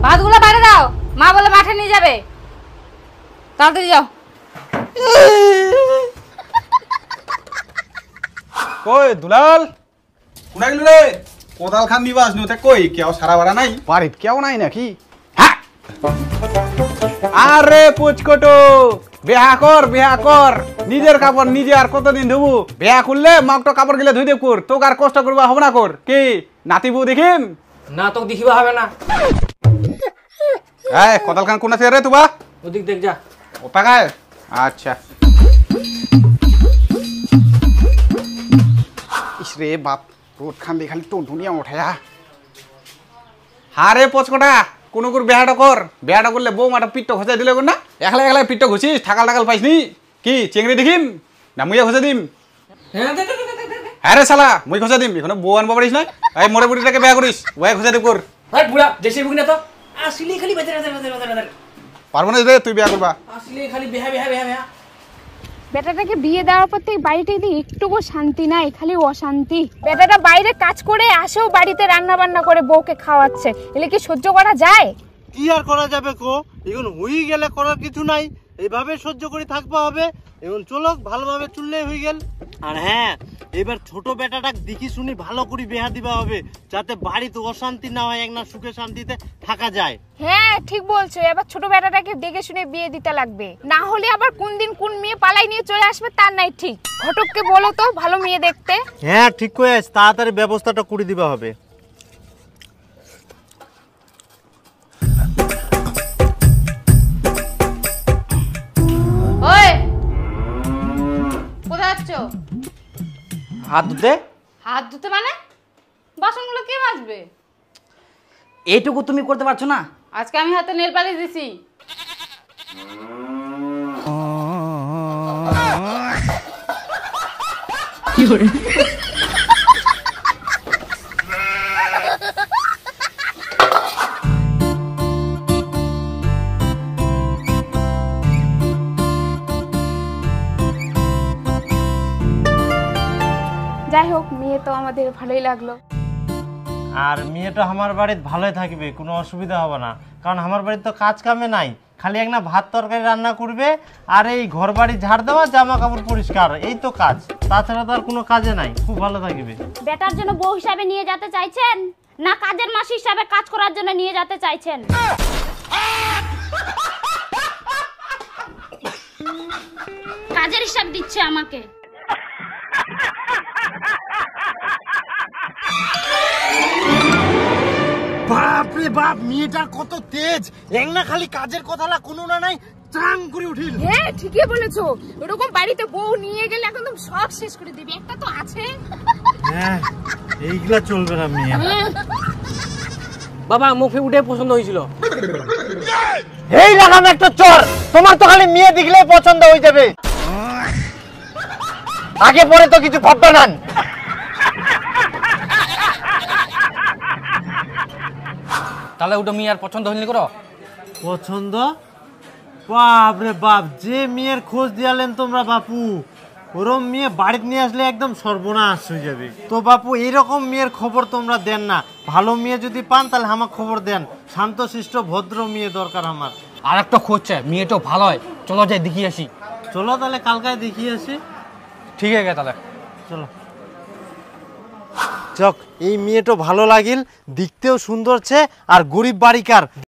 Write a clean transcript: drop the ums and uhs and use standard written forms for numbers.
ভাতগুলো বাইরে দাও, মা বলে মাঠে নিয়ে যাবে। তাড়াতাড়ি যাও। কই দুলাল কোনায় গেল রে? কোদাল খান দিবা আসনু তে কই কেউ সারা বাড়া নাই? বাড়িত কেউ নাই নাকি? হ্যাঁ আরে পুচকটো বিয়া কর নিজের কাপড় নিজে আর কতদিন ধুবু? বিয়া করলে মাকটো কাপড় গিলে ধুই দেব কর, তোক আর কষ্ট করবা হবে না কর। কি নাতিবু দেখিম না, তোকে দেখিবা হবে না। এই কোদাল খান কোন আছে রে তুবা? ওদিক দেখ যা। ও পাকায় আচ্ছা। ইসরে বাপ রোড খান দিয়ে খালি টুনটুনিয়া ওঠায়া। হারে পচকটা কোনো করে বেহাটা করলে বউ মাটা পিঠটা ঘষাই দিলে না? একলা পিঠটা ঘষিস ঠাকাল পাইসনি? কি চেংড়ি দেখিম না মুইয়া ঘষা দিম? হ্যাঁ রে শালা মুই ঘষা দিম, এখন বউ আনবা পারিস না? এই মোড়ে বুড়িটাকে বেয়া করিস ওয়াই ঘষা দিব কর। ভাই বুড়া দেশে বুক না তো আসলে খালি বাজার পারবো না রে তুই বিয়া করবা? আসলে খালি বেহা। বেটাটাকে বিয়ে দেওয়ার পর থেকে বাড়িতে একটুকু শান্তি নাই, খালি অশান্তি। বেটাটা বাইরে কাজ করে আসেও বাড়িতে রান্না বান্না করে বউকে খাওয়াচ্ছে, এলে কি সহ্য করা যায়? কি আর করা যাবে কো, এখন হয়ে গেলে করার কিছু নাই, এইভাবে সহ্য করে থাকতে হবে। এখন চলো ভালোভাবে চললেই হয়ে গেল। আর হ্যাঁ, এবার ছোট বেটাটা দেখি শুনি ভালো করে বিয়া দিবা হবে, যাতে বাড়িতে অশান্তি না হয়, এক না সুখে শান্তিতে থাকা যায়। হ্যাঁ ঠিক বলছো, এবার ছোট বেটাটাকে দেখে শুনে বিয়ে দিতে লাগবে, না হলে আবার কোন দিন কোন মেয়ে পালাই নিয়ে চলে আসবে তার নাই ঠিক। ঘটককে বলো তো ভালো মেয়ে দেখতে। হ্যাঁ ঠিক কয়েছ, তাড়াতাড়ি ব্যবস্থাটা করে দিবা হবে। ওই কোথায় যাচ্ছ? হাত ধুতে। হাত ধুতে মানে? বাসনগুলো কে মাজবে? এইটুকু তুমি করতে পারছো না? আজকে আমি হাতে নেল পালিশ দিছি। যাই হোক, মেয়ে তো আমাদের ভালোই লাগলো। আর মেয়েটা আমার বাড়িতে ভালোই থাকবে, কোনো অসুবিধা হবে না, কারণ আমার বাড়িতে তো কাজ কামে নাই, খালি একটা ভাত তরকারি রান্না করবে আর এই ঘর বাড়ি ঝাড় দেওয়া, জামা কাপড় পরিষ্কার, এই তো কাজ, তাছাড়া তো আর কোনো কাজে নাই। খুব ভালো থাকবে। বেটার জন্য বউ হিসাবে নিয়ে যেতে চাইছেন না কাজের মাসি হিসাবে কাজ করার জন্য নিয়ে যেতে চাইছেন? কাজের হিসাব দিচ্ছে আমাকে। বাপরে বাপ, মেয়েটা কত তেজ, একনা খালি কাজের কথাটা কোনো না নাই চাং করে উঠিল। হ্যাঁ ঠিকই বলেছো, ওরকম বাড়িতে বউ নিয়ে গেলে একদম সব শেষ করে দিবি, একটা তো আছে। হ্যাঁ এইগুলা চলবে না মেয়ে। বাবা মুখে উঠে পছন্দ হয়েছিল। এই লাগাম একটা চোর, তোমার তো খালি মেয়ে দেখলেই পছন্দ হয়ে যাবে, আগে পরে তো কিছু ভাববে না। তাহলে ওটা মেয়ে আর পছন্দ হয়নি করো? পছন্দ? বাপরে বাপ, যে মেয়ের খোঁজ দিয়ালেন তোমরা বাপু, ওরম মেয়ে বাড়িতে নিয়ে আসলে একদম সর্বনাশ হয়ে যাবে। তো বাপু এরকম মেয়ের খবর তোমরা দেন না, ভালো মেয়ে যদি পান তাহলে আমার খবর দেন, শান্তশিষ্ট ভদ্র মেয়ে দরকার আমার। আর একটা খুঁজছে, মেয়েটাও ভালো হয়, চলো যাই দেখিয়ে আসি। চলো তাহলে কালকায় দেখিয়ে আসি। ঠিক আছে তাহলে চলো। চক, এই মেয়েটা ভালো লাগিল, দেখতেও সুন্দর ছে আর গরিব বাড়িকার।